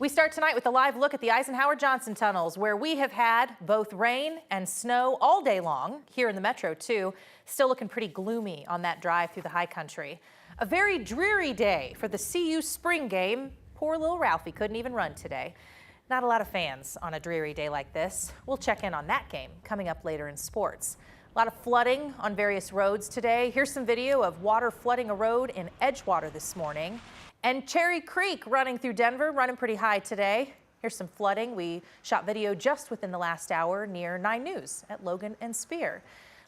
We start tonight with a live look at the Eisenhower-Johnson tunnels, where we have had both rain and snow all day long, here in the metro too. Still looking pretty gloomy on that drive through the high country. A very dreary day for the CU spring game. Poor little Ralphie couldn't even run today. Not a lot of fans on a dreary day like this. We'll check in on that game coming up later in sports. A lot of flooding on various roads today. Here's some video of water flooding a road in Edgewater this morning. And Cherry Creek running through Denver, running pretty high today. Here's some flooding. We shot video just within the last hour near 9 News at Logan and Spear.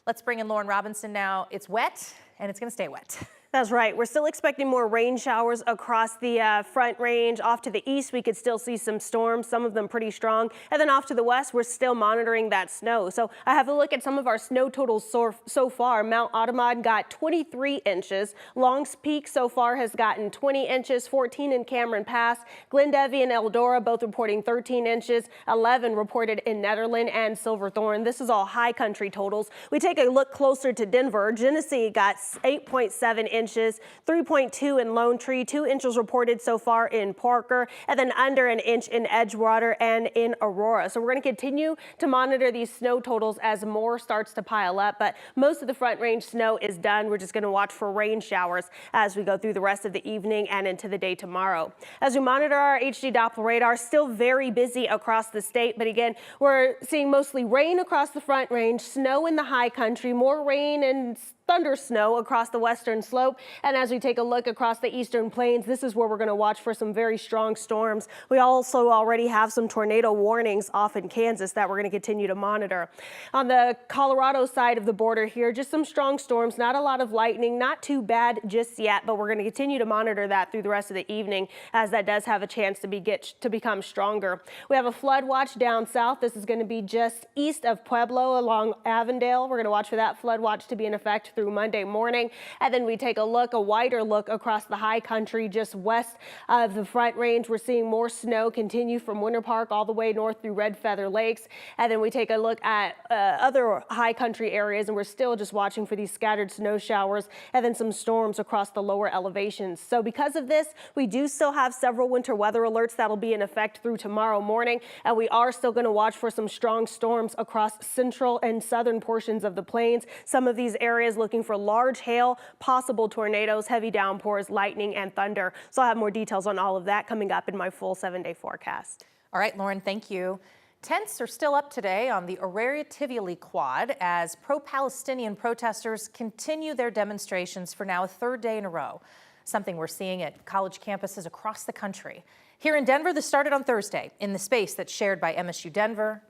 Let's bring in Lauren Robinson now. It's wet and it's going to stay wet. That's right. We're still expecting more rain showers across the Front Range. Off to the east, we could still see some storms, some of them pretty strong. And then off to the west, we're still monitoring that snow. So I have a look at some of our snow totals so far. Mount Audubon got 23 inches. Long's Peak so far has gotten 20 inches, 14 in Cameron Pass. Glendive and Eldora both reporting 13 inches, 11 reported in Nederland and Silverthorne. This is all high country totals. We take a look closer to Denver. Genesee got 8.7 inches, 3.2 in Lone Tree, 2 inches reported so far in Parker, and then under an inch in Edgewater and in Aurora. So we're going to continue to monitor these snow totals as more starts to pile up, but most of the Front Range snow is done. We're just going to watch for rain showers as we go through the rest of the evening and into the day tomorrow. As we monitor our HD Doppler radar, still very busy across the state, but again, we're seeing mostly rain across the Front Range, snow in the high country, more rain and thunder snow across the western slope. And as we take a look across the eastern plains, this is where we're going to watch for some very strong storms. We also already have some tornado warnings off in Kansas that we're going to continue to monitor. On the Colorado side of the border here, just some strong storms, not a lot of lightning, not too bad just yet, but we're going to continue to monitor that through the rest of the evening as that does have a chance to become stronger. We have a flood watch down south. This is going to be just east of Pueblo along Avondale. We're going to watch for that flood watch to be in effect through Monday morning. And then we take a wider look across the high country just west of the Front Range. We're seeing more snow continue from Winter Park all the way north through Red Feather Lakes. And then we take a look at other high country areas, and we're still just watching for these scattered snow showers and then some storms across the lower elevations. So because of this, we do still have several winter weather alerts that'll be in effect through tomorrow morning. And we are still going to watch for some strong storms across central and southern portions of the plains. Some of these areas looking for large hail, possible tornadoes, heavy downpours, lightning, and thunder. So I'll have more details on all of that coming up in my full 7-day forecast. All right, Lauren, thank you. Tents are still up today on the Auraria Tivoli quad as pro-Palestinian protesters continue their demonstrations for now a third day in a row, something we're seeing at college campuses across the country. Here in Denver, this started on Thursday in the space that's shared by MSU Denver,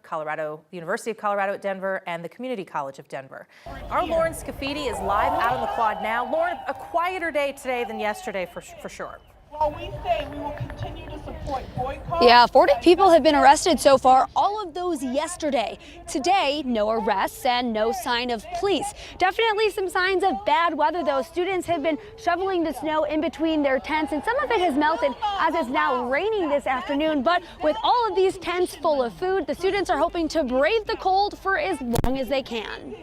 University of Colorado at Denver, and the Community College of Denver. Our Lauren Scafidi is live out on the quad now. Lauren, a quieter day today than yesterday for sure. Well, we say we will continue to support boycott. Yeah, 40 people have been arrested so far, all of those yesterday. Today, no arrests and no sign of police. Definitely some signs of bad weather, though. Students have been shoveling the snow in between their tents, and some of it has melted as it's now raining this afternoon. But with all of these tents full of food, the students are hoping to brave the cold for as long as they can.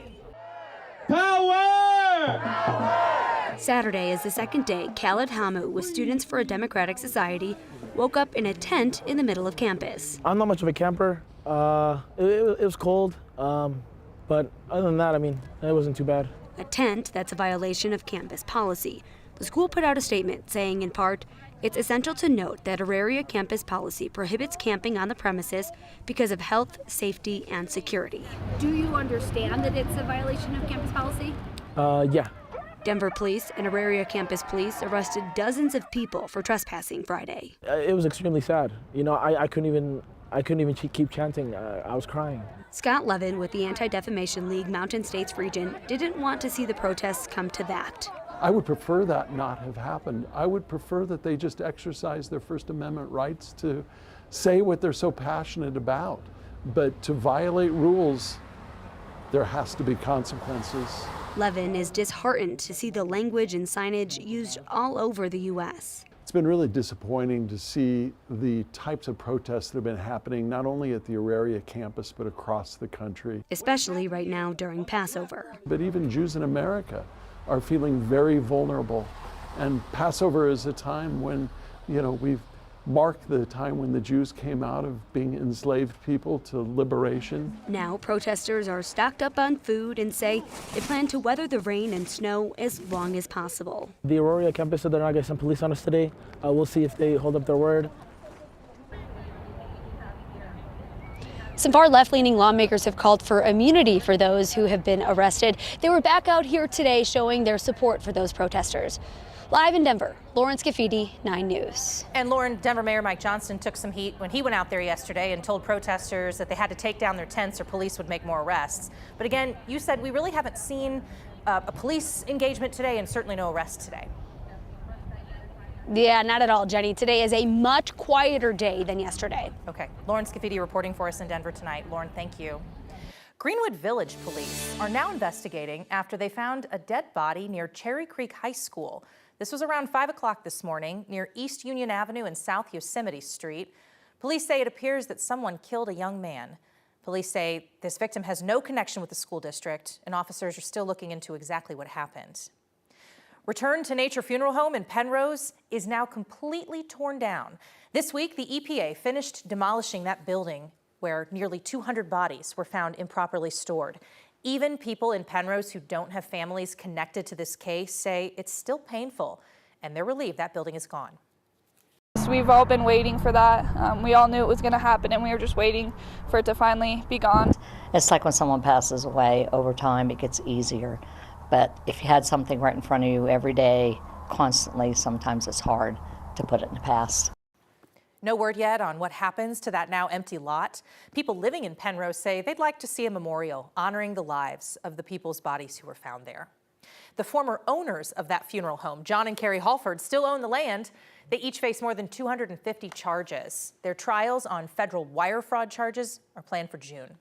Power! Power! Saturday is the second day Khaled Hamu with Students for a Democratic Society woke up in a tent in the middle of campus. I'm not much of a camper. It was cold, but other than that, I mean, it wasn't too bad. A tent that's a violation of campus policy. The school put out a statement saying, in part, it's essential to note that Auraria Campus policy prohibits camping on the premises because of health, safety, and security. Do you understand that it's a violation of campus policy? Yeah. Denver police and Auraria Campus police arrested dozens of people for trespassing Friday. It was extremely sad. You know, I couldn't even keep chanting. I was crying. Scott Levin with the Anti-Defamation League Mountain States region didn't want to see the protests come to that. I would prefer that not have happened. I would prefer that they just exercise their First Amendment rights to say what they're so passionate about. But to violate rules, there has to be consequences. Levin is disheartened to see the language and signage used all over the U.S. It's been really disappointing to see the types of protests that have been happening not only at the Auraria campus but across the country. Especially right now during Passover. But even Jews in America are feeling very vulnerable. And Passover is a time when, you know, we've mark the time when the Jews came out of being enslaved people to liberation. Now, protesters are stocked up on food and say they plan to weather the rain and snow as long as possible. The Auraria Campus said they're not going to send police on us today. We'll see if they hold up their word. Some far left-leaning lawmakers have called for immunity for those who have been arrested. They were back out here today showing their support for those protesters. Live in Denver, Lauren Scafidi, 9 News. And Lauren, Denver Mayor Mike Johnston took some heat when he went out there yesterday and told protesters that they had to take down their tents or police would make more arrests. But again, you said we really haven't seen a police engagement today and certainly no arrests today. Yeah, not at all, Jenny. Today is a much quieter day than yesterday. Okay, Lauren Scafidi reporting for us in Denver tonight. Lauren, thank you. Greenwood Village police are now investigating after they found a dead body near Cherry Creek High School. This was around 5 o'clock this morning near East Union Avenue and South Yosemite Street. Police say it appears that someone killed a young man. Police say this victim has no connection with the school district, and officers are still looking into exactly what happened. Return to Nature Funeral Home in Penrose is now completely torn down. This week, the EPA finished demolishing that building where nearly 200 bodies were found improperly stored. Even people in Penrose who don't have families connected to this case say it's still painful, and they're relieved that building is gone. We've all been waiting for that. We all knew it was going to happen, and we were just waiting for it to finally be gone. It's like when someone passes away, over time it gets easier. But if you had something right in front of you every day, constantly, sometimes it's hard to put it in the past. No word yet on what happens to that now empty lot. People living in Penrose say they'd like to see a memorial honoring the lives of the people's bodies who were found there. The former owners of that funeral home, John and Carrie Halford, still own the land. They each face more than 250 charges. Their trials on federal wire fraud charges are planned for June.